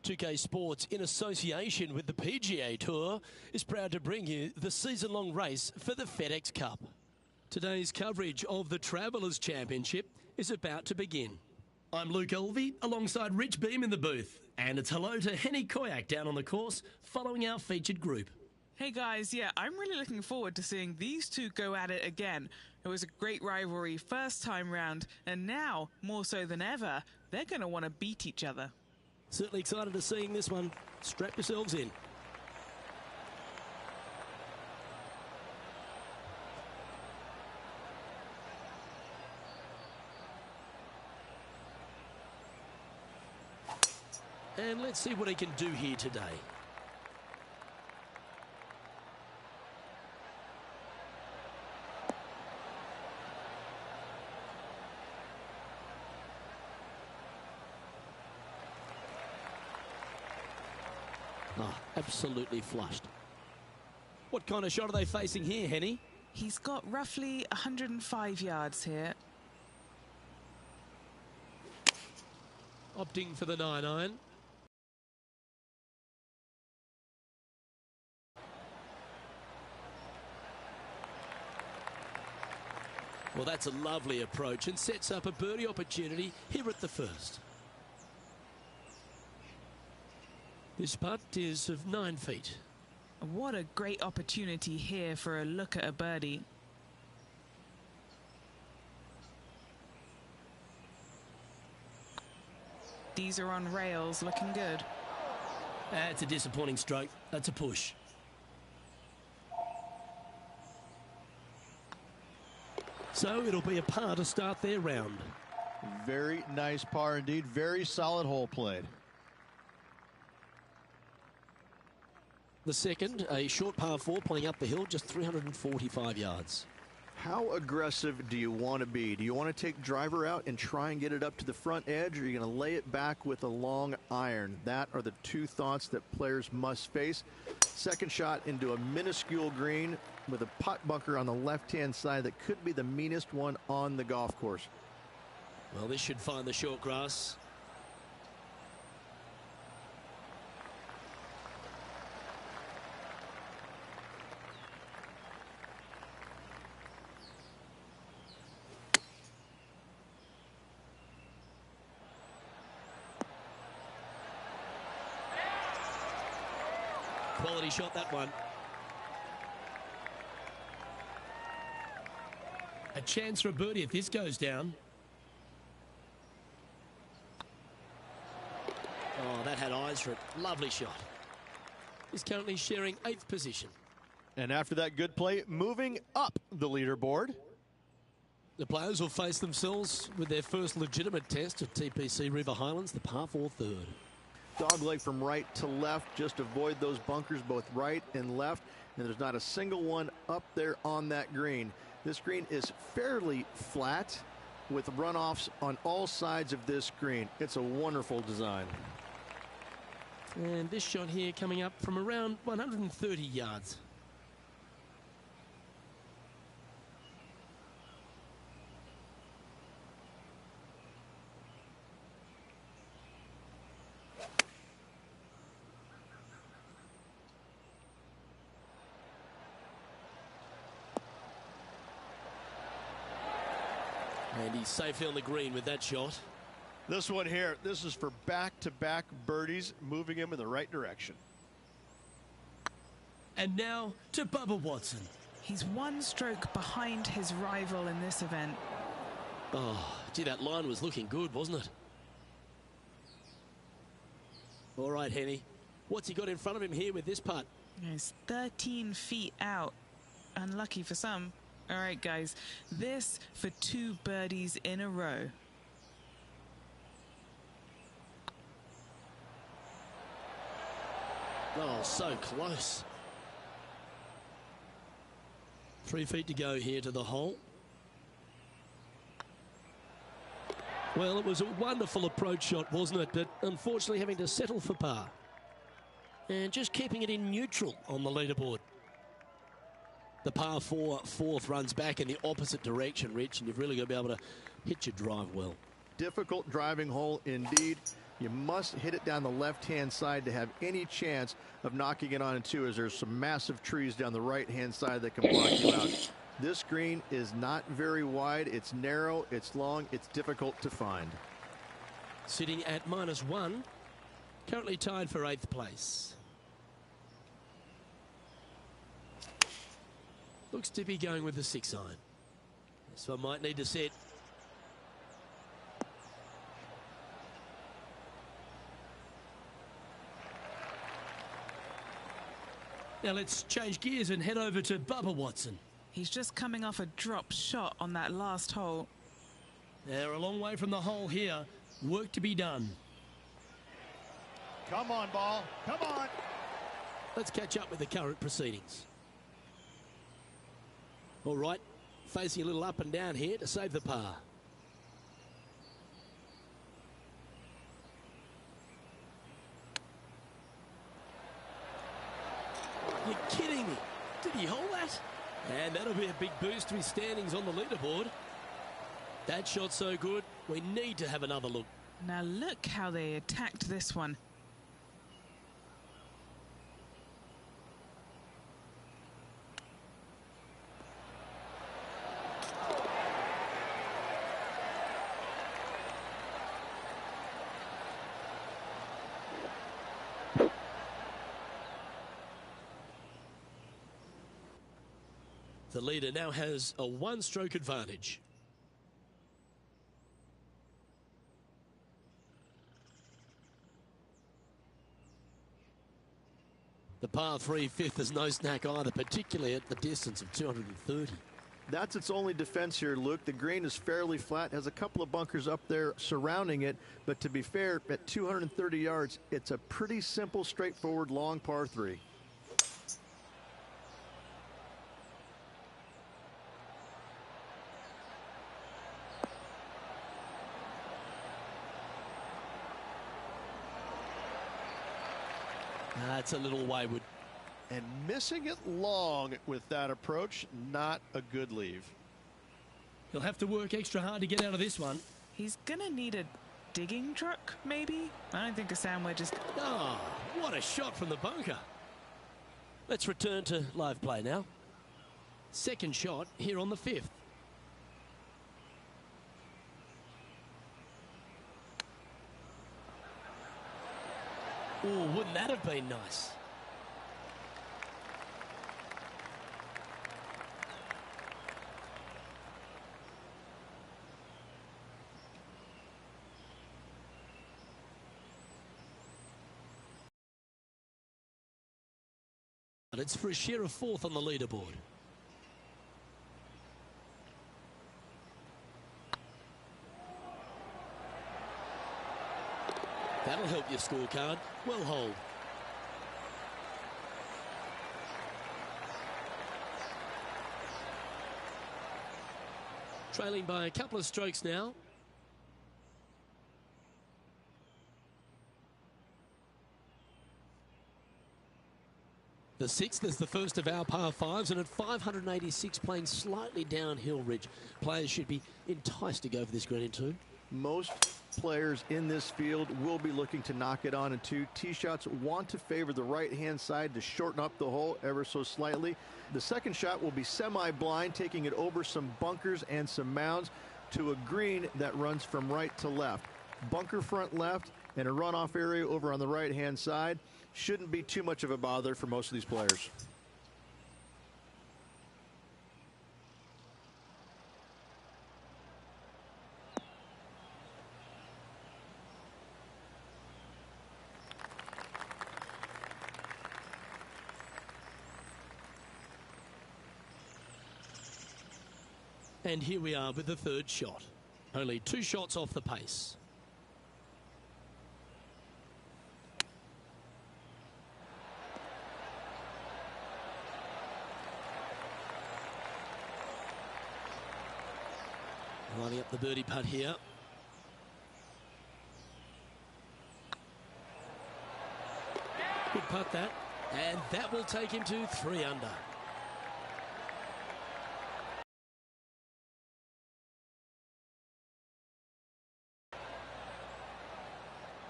2K Sports, in association with the PGA Tour, is proud to bring you the season-long race for the FedEx Cup. Today's coverage of the Travellers Championship is about to begin. I'm Luke Elvey, alongside Rich Beam in the booth, and it's hello to Henny Koyak down on the course, following our featured group. Hey guys, yeah, I'm really looking forward to seeing these two go at it again. It was a great rivalry first time round, and now, more so than ever, they're going to want to beat each other. Certainly excited to seeing this one. Strap yourselves in. And let's see what he can do here today. Oh, absolutely flushed. What kind of shot are they facing here, Henny? He's got roughly 105 yards here. Opting for the 9-iron. Well, that's a lovely approach and sets up a birdie opportunity here at the first. This putt is of 9 feet. What a great opportunity here for a look at a birdie. These are on rails, looking good. That's a disappointing stroke. That's a push. So it'll be a par to start their round. Very nice par indeed. Very solid hole played. The second, a short par 4 playing up the hill, just 345 yards. How aggressive do you want to be? Do you want to take driver out and try and get it up to the front edge, or are you going to lay it back with a long iron? That are the two thoughts that players must face. Second shot into a minuscule green with a putt bunker on the left-hand side that could be the meanest one on the golf course. Well, this should find the short grass. Quality shot, that one. A chance for a birdie if this goes down. Oh, that had eyes for it. Lovely shot. He's currently sharing 8th position. And after that good play, moving up the leaderboard. The players will face themselves with their first legitimate test at TPC River Highlands, the par 4 third. Dogleg from right to left. Just avoid those bunkers both right and left. And there's not a single one up there on that green. This green is fairly flat with runoffs on all sides of this green. It's a wonderful design. And this shot here coming up from around 130 yards. And he's safely on the green with that shot. This one here, this is for back-to-back birdies, moving him in the right direction. And now to Bubba Watson. He's one stroke behind his rival in this event. Oh, gee, that line was looking good, wasn't it? All right, Henny. What's he got in front of him here with this putt? He's 13 feet out. Unlucky for some. All right, guys, this for 2 birdies in a row. Oh, so close. 3 feet to go here to the hole. Well, it was a wonderful approach shot, wasn't it? But unfortunately having to settle for par. And just keeping it in neutral on the leaderboard. The par 4 fourth runs back in the opposite direction, Rich, and you've really got to be able to hit your drive well. Difficult driving hole indeed. You must hit it down the left-hand side to have any chance of knocking it on in two, as there's some massive trees down the right-hand side that can block you out. This green is not very wide. It's narrow, it's long, it's difficult to find. Sitting at -1, currently tied for 8th place. Looks to be going with the 6-iron. This one might need to set. Now let's change gears and head over to Bubba Watson. He's just coming off a drop shot on that last hole. They're a long way from the hole here. Work to be done. Come on, ball. Come on. Let's catch up with the current proceedings. All right, facing a little up and down here to save the par. You're kidding me. Did he hold that? And that'll be a big boost to his standings on the leaderboard. That shot so good, we need to have another look. Now look how they attacked this one. The leader now has a 1-stroke advantage. The par 3 fifth is no snack either, particularly at the distance of 230. That's its only defense here, Luke. The green is fairly flat, has a couple of bunkers up there surrounding it, but to be fair, at 230 yards, it's a pretty simple, straightforward, long par 3. That's a little wayward. And missing it long with that approach, not a good leave. He'll have to work extra hard to get out of this one. He's gonna need a digging truck, maybe? I don't think a sandwich is... Oh, what a shot from the bunker. Let's return to live play now. Second shot here on the 5th. Oh, wouldn't that have been nice? But it's for a share of 4th on the leaderboard. That'll help your scorecard. Well hold. Trailing by a couple of strokes now. The 6th is the first of our par 5s, and at 586 playing slightly downhill ridge. Players should be enticed to go for this green in 2. Most players in this field will be looking to knock it on in 2. Tee shots want to favor the right-hand side to shorten up the hole ever so slightly. The second shot will be semi-blind, taking it over some bunkers and some mounds to a green that runs from right to left. Bunker front left and a runoff area over on the right-hand side. Shouldn't be too much of a bother for most of these players. And here we are with the 3rd shot. Only 2 shots off the pace. Lining up the birdie putt here. Good putt that. And that will take him to 3 under.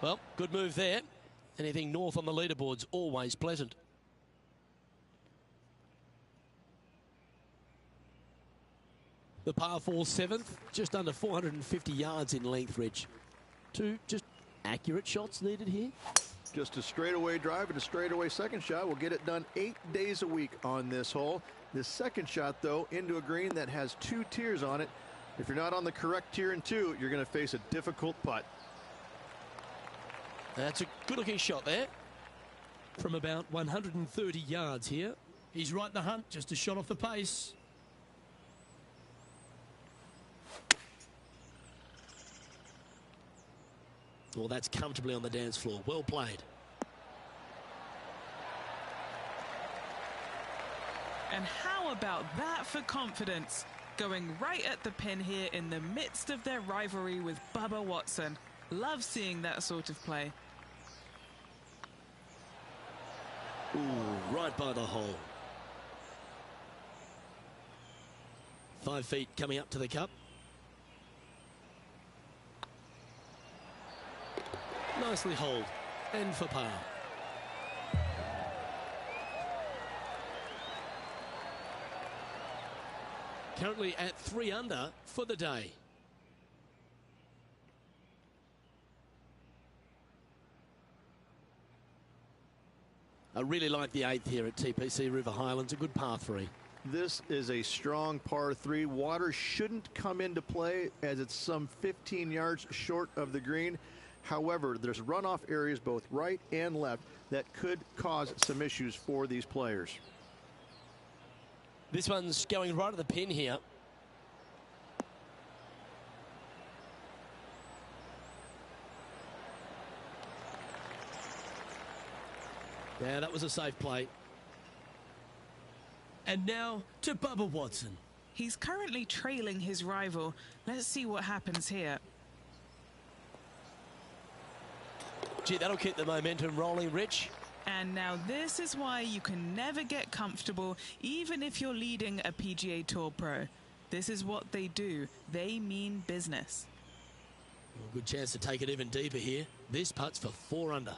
Well, good move there. Anything north on the leaderboard's always pleasant. The par 4 7th, just under 450 yards in length, Rich. Two just accurate shots needed here. Just a straightaway drive and a straightaway second shot will get it done 8 days a week on this hole. This second shot, though, into a green that has 2 tiers on it. If you're not on the correct tier in 2, you're going to face a difficult putt. That's a good-looking shot there. From about 130 yards here. He's right in the hunt, just a shot off the pace. Well, that's comfortably on the dance floor. Well played. And how about that for confidence? Going right at the pin here in the midst of their rivalry with Bubba Watson. Love seeing that sort of play. Ooh, right by the hole. 5 feet coming up to the cup. Nicely holed and for par. Currently at 3 under for the day. I really like the 8th here at TPC River Highlands. A good par 3. This is a strong par 3. Water shouldn't come into play as it's some 15 yards short of the green. However, there's runoff areas both right and left that could cause some issues for these players. This one's going right at the pin here. Yeah, that was a safe play. And now to Bubba Watson. He's currently trailing his rival. Let's see what happens here. Gee, that'll keep the momentum rolling, Rich. And now this is why you can never get comfortable, even if you're leading a PGA Tour pro. This is what they do. They mean business. Well, good chance to take it even deeper here. This putt's for 4 under.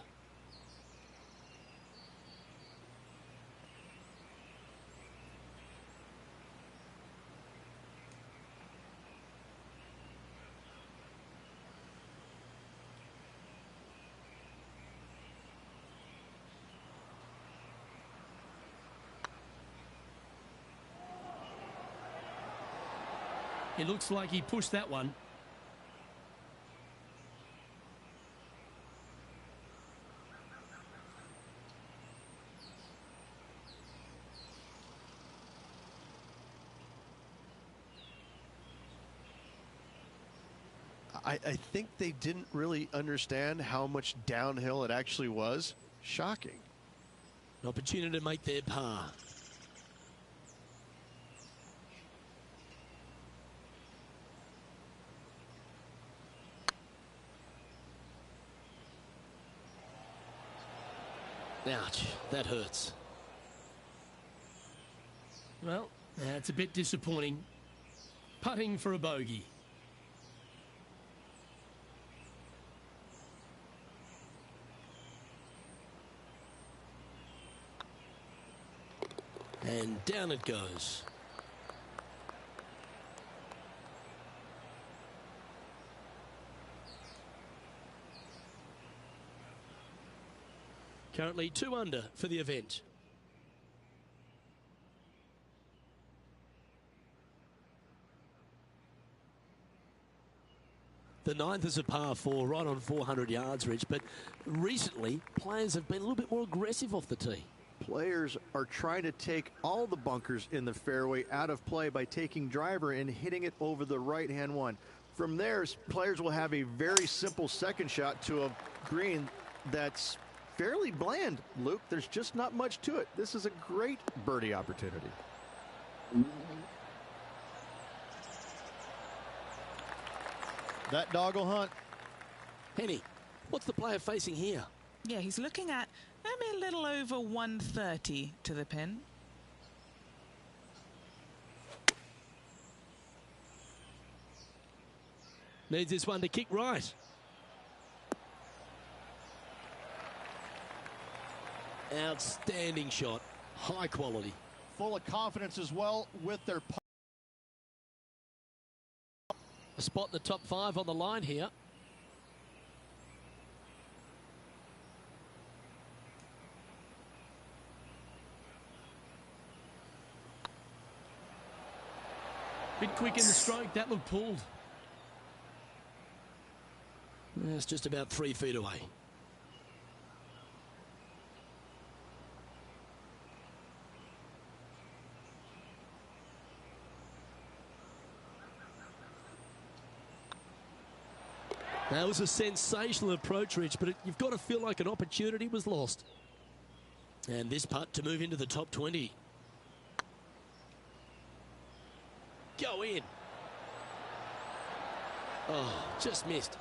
It looks like he pushed that one. I think they didn't really understand how much downhill it actually was. Shocking. An opportunity to make their par. Ouch, that hurts. Well, that's a bit disappointing. Putting for a bogey. And down it goes. Currently 2 under for the event. The 9th is a par 4, right on 400 yards, Rich, but recently players have been a little bit more aggressive off the tee. Players are trying to take all the bunkers in the fairway out of play by taking driver and hitting it over the right-hand one. From there, players will have a very simple second shot to a green that's fairly bland, Luke. There's just not much to it. This is a great birdie opportunity. That dog will hunt. Henny, what's the player facing here? Yeah, he's looking at maybe a little over 130 to the pin. Needs this one to kick right. Outstanding shot. High quality. Full of confidence as well with their putt. A spot in the top 5 on the line here. Bit quick in the stroke. That looked pulled. It's just about 3 feet away. That was a sensational approach, Rich, but you've got to feel like an opportunity was lost. And this putt to move into the top 20. Go in. Oh, just missed.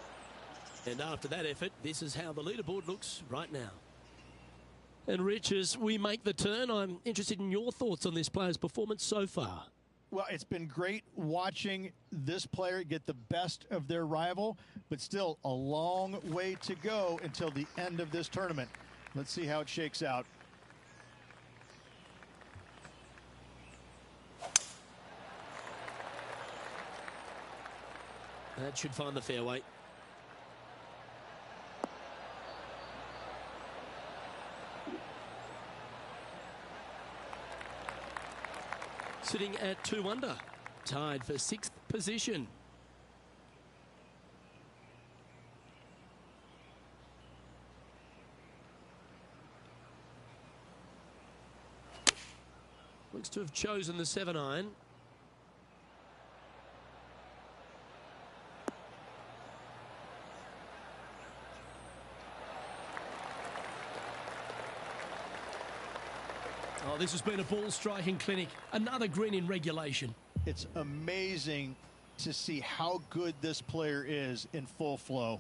And after that effort, this is how the leaderboard looks right now. And Rich, as we make the turn, I'm interested in your thoughts on this player's performance so far. Well, it's been great watching this player get the best of their rival, but still a long way to go until the end of this tournament. Let's see how it shakes out. That should find the fairway. Sitting at 2 under, tied for 6th position. Looks to have chosen the 7-iron. Oh, this has been a ball striking clinic. Another green in regulation. It's amazing to see how good this player is in full flow.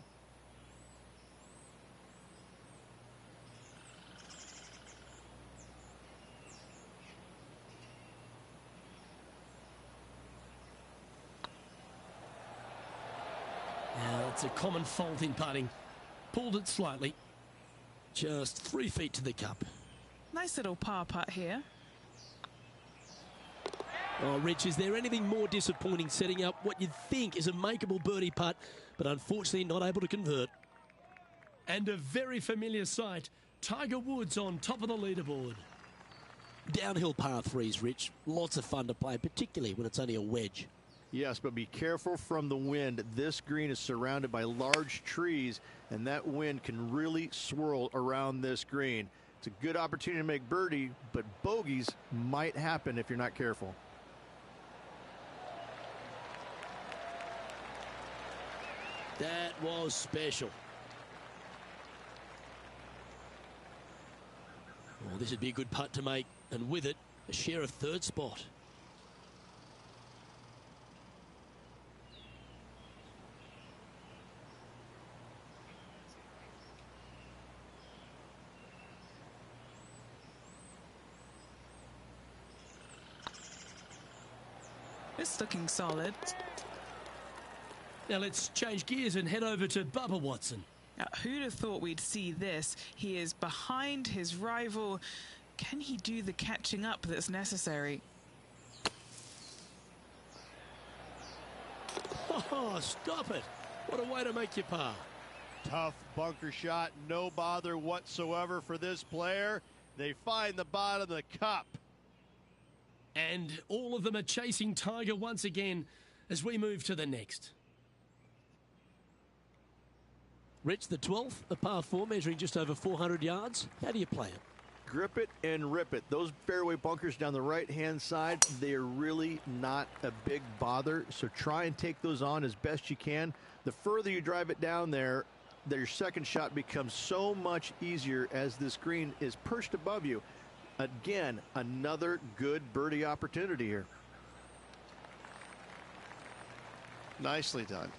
Now, it's a common fault in putting. Pulled it slightly. Just 3 feet to the cup. Nice little par putt here. Oh, Rich, is there anything more disappointing setting up what you'd think is a makeable birdie putt, but unfortunately not able to convert? And a very familiar sight, Tiger Woods on top of the leaderboard. Downhill par 3s, Rich. Lots of fun to play, particularly when it's only a wedge. Yes, but be careful from the wind. This green is surrounded by large trees, and that wind can really swirl around this green. It's a good opportunity to make birdie, but bogeys might happen if you're not careful. That was special. Oh, this would be a good putt to make, and with it, a share of 3rd spot. It's looking solid. Now let's change gears and head over to Bubba Watson. Now, who'd have thought we'd see this? He is behind his rival. Can he do the catching up that's necessary? Oh, stop it. What a way to make your par. Tough bunker shot, no bother whatsoever for this player. They find the bottom of the cup. And all of them are chasing Tiger once again as we move to the next. Rich, the 12th, a par 4 measuring just over 400 yards. How do you play it? Grip it and rip it. Those fairway bunkers down the right-hand side, they are really not a big bother, so try and take those on as best you can. The further you drive it down there, your second shot becomes so much easier as this green is perched above you. Again, another good birdie opportunity here. Nicely done.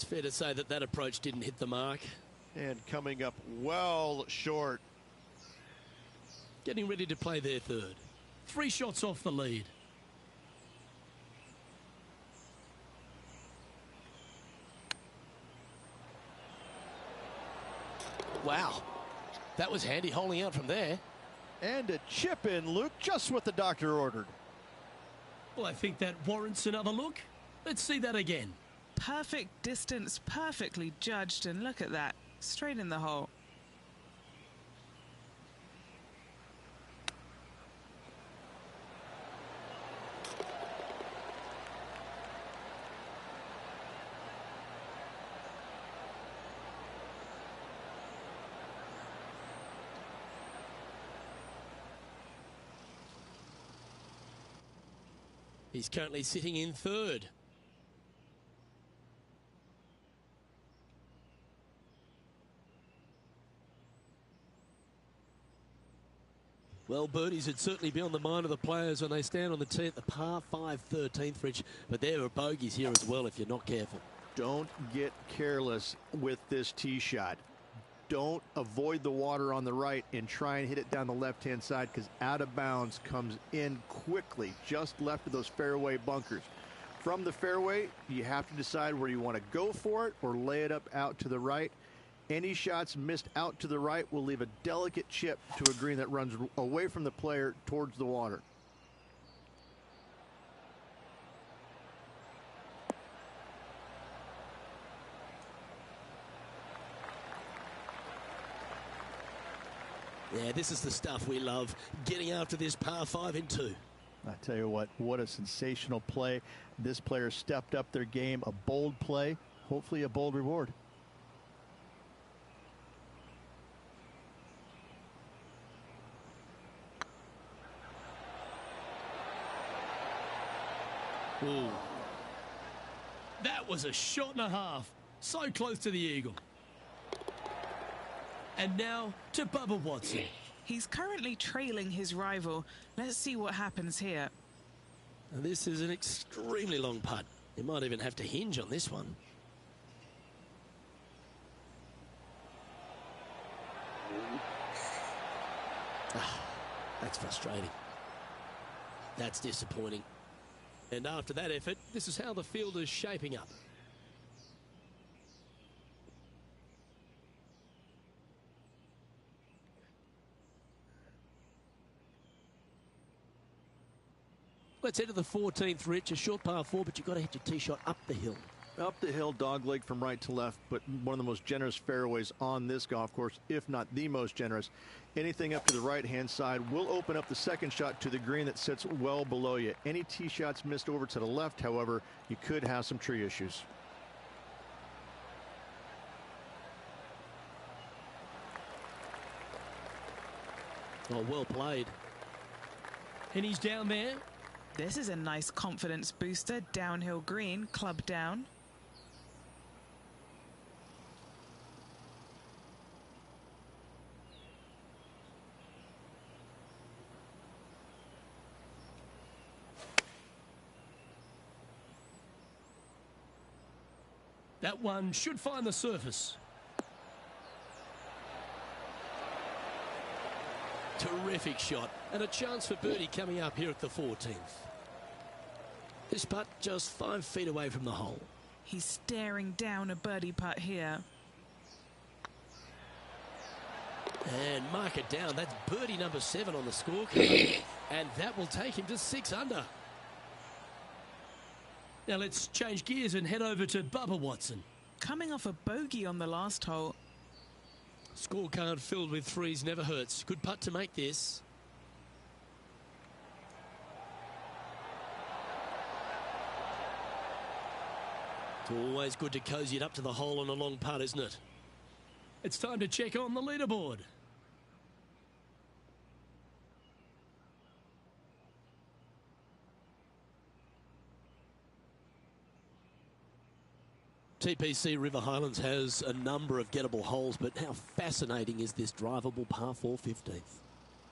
It's fair to say that that approach didn't hit the mark. And coming up well short. Getting ready to play their third. 3 shots off the lead. Wow. That was handy holding out from there. And a chip in, Luke, just what the doctor ordered. Well, I think that warrants another look. Let's see that again. Perfect distance, perfectly judged, and look at that. Straight in the hole. He's currently sitting in third. Well, birdies would certainly be on the mind of the players when they stand on the tee at the par 5 13th, Rich. But there are bogeys here as well if you're not careful. Don't get careless with this tee shot. Don't avoid the water on the right and try and hit it down the left-hand side, because out of bounds comes in quickly, just left of those fairway bunkers. From the fairway, you have to decide where you want to go for it or lay it up out to the right. Any shots missed out to the right will leave a delicate chip to a green that runs away from the player towards the water. Yeah, this is the stuff we love, getting after this par 5 in 2. I tell you what a sensational play. This player stepped up their game. A bold play, hopefully a bold reward. Ooh. That was a shot and a half. So close to the eagle. And now to Bubba Watson. He's currently trailing his rival. Let's see what happens here. And this is an extremely long putt. He might even have to hinge on this one. That's frustrating. That's disappointing. And after that effort, this is how the field is shaping up. Let's head to the 14th, Rich. A short par 4, but you've got to hit your tee shot up the hill. Up the hill, dogleg from right to left, but one of the most generous fairways on this golf course, if not the most generous. Anything up to the right-hand side will open up the second shot to the green that sits well below you. Any tee shots missed over to the left, however, you could have some tree issues. Oh, well played. And he's down there. This is a nice confidence booster. Downhill green, club down. That one should find the surface. Terrific shot, and a chance for birdie coming up here at the 14th. This putt just 5 feet away from the hole. He's staring down a birdie putt here. And mark it down. That's birdie number 7 on the scorecard. And that will take him to 6 under. Now let's change gears and head over to Bubba Watson. Coming off a bogey on the last hole. Scorecard filled with 3s never hurts. Good putt to make this. It's always good to cozy it up to the hole on a long putt, isn't it? It's time to check on the leaderboard. TPC River Highlands has a number of gettable holes, but how fascinating is this drivable par 4 15th?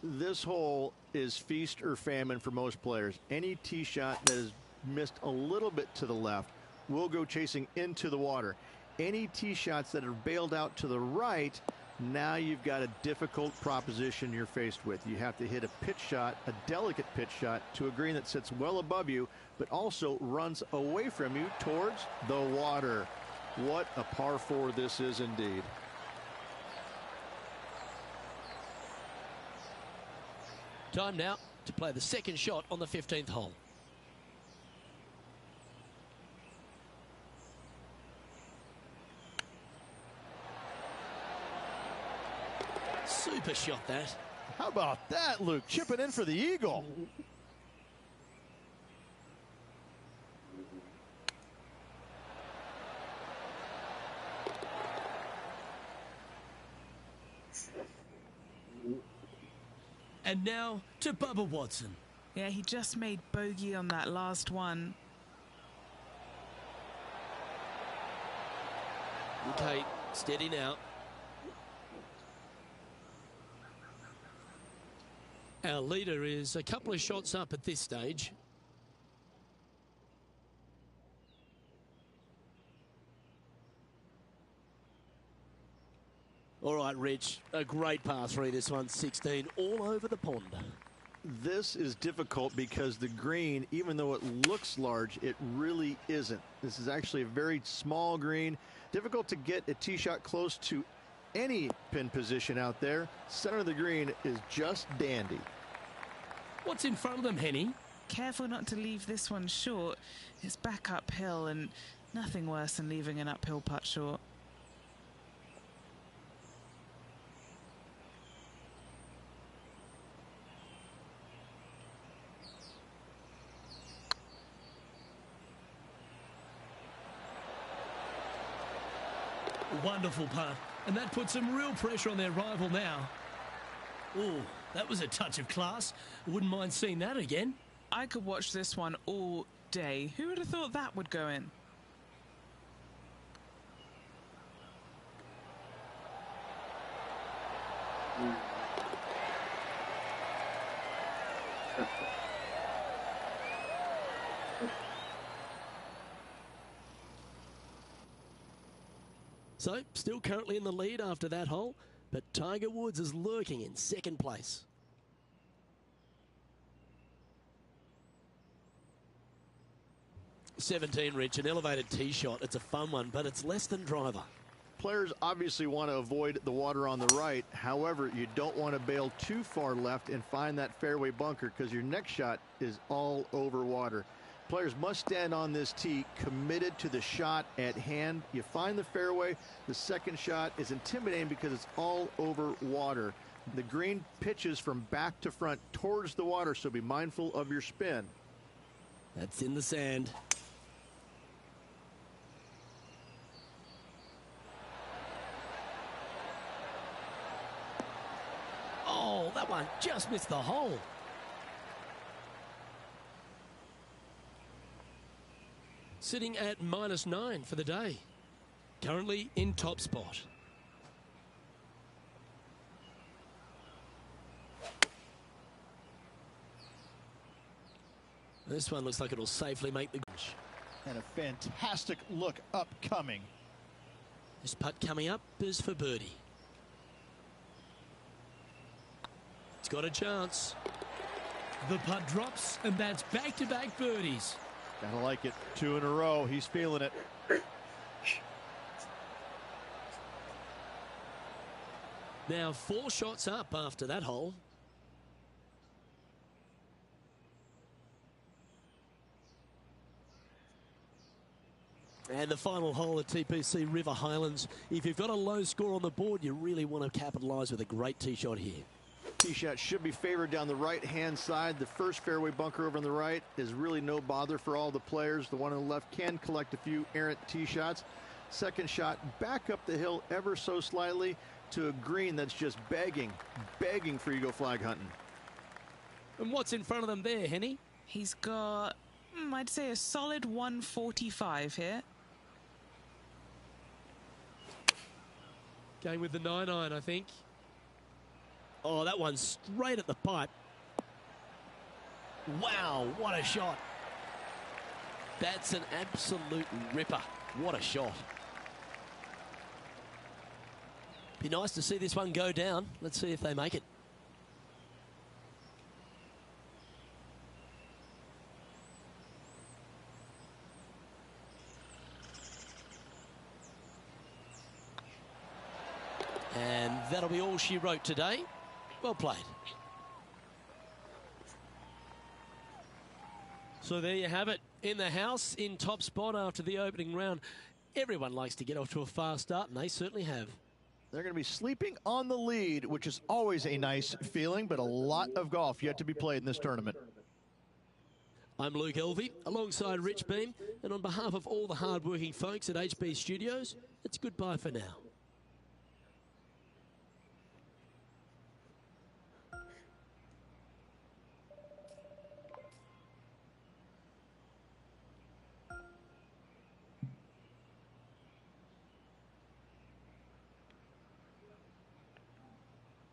This hole is feast or famine for most players. Any tee shot that is missed a little bit to the left will go chasing into the water. any tee shots that are bailed out to the right, now you've got a difficult proposition you're faced with. You have to hit a pitch shot, a delicate pitch shot, to a green that sits well above you, but also runs away from you towards the water. What a par 4 this is indeed. Time now to play the second shot on the 15th hole. Super shot that. How about that, Luke? Chipping in for the eagle. And now to Bubba Watson. Yeah, he just made bogey on that last one. Okay, steady now. Our leader is a couple of shots up at this stage. All right, Rich, a great par 3 this one, 16, all over the pond. This is difficult because the green, even though it looks large, it really isn't. This is actually a very small green. Difficult to get a tee shot close to any pin position out there. Center of the green is just dandy. What's in front of them, Henny? Careful not to leave this one short. It's back uphill, and nothing worse than leaving an uphill putt short. Wonderful putt, and that puts some real pressure on their rival now. Oh, that was a touch of class. Wouldn't mind seeing that again. I could watch this one all day. Who would have thought that would go in? So, still currently in the lead after that hole, but Tiger Woods is lurking in second place. $17, Rich, an elevated tee shot. It's a fun one, but it's less than driver. Players obviously want to avoid the water on the right. However, you don't want to bail too far left and find that fairway bunker, because your next shot is all over water. Players must stand on this tee committed to the shot at hand. You find the fairway. The second shot is intimidating because it's all over water. The green pitches from back to front towards the water, so be mindful of your spin. That's in the sand. Oh, that one just missed the hole. Sitting at -9 for the day. Currently in top spot. This one looks like it'll safely make the... And a fantastic look upcoming. This putt coming up is for birdie. It's got a chance. The putt drops, and that's back-to-back birdies. Gotta like it. 2 in a row. He's feeling it. Now 4 shots up after that hole. And the final hole at TPC River Highlands. If you've got a low score on the board, you really want to capitalise with a great tee shot here. Tee shot should be favored down the right-hand side. The first fairway bunker over on the right is really no bother for all the players. The one on the left can collect a few errant tee shots. Second shot back up the hill ever so slightly to a green that's just begging for you to go flag hunting. And what's in front of them there, Henny? He's got, I'd say, a solid 145 here. Going with the 9-iron, I think. Oh, that one's straight at the pipe. Wow, what a shot. That's an absolute ripper. What a shot. Be nice to see this one go down. Let's see if they make it. And that'll be all she wrote today. Well played. So there you have it. In the house, in top spot after the opening round. Everyone likes to get off to a fast start, and they certainly have. They're going to be sleeping on the lead, which is always a nice feeling, but a lot of golf yet to be played in this tournament. I'm Luke Elvey, alongside Rich Beam, and on behalf of all the hard-working folks at HB Studios, it's goodbye for now.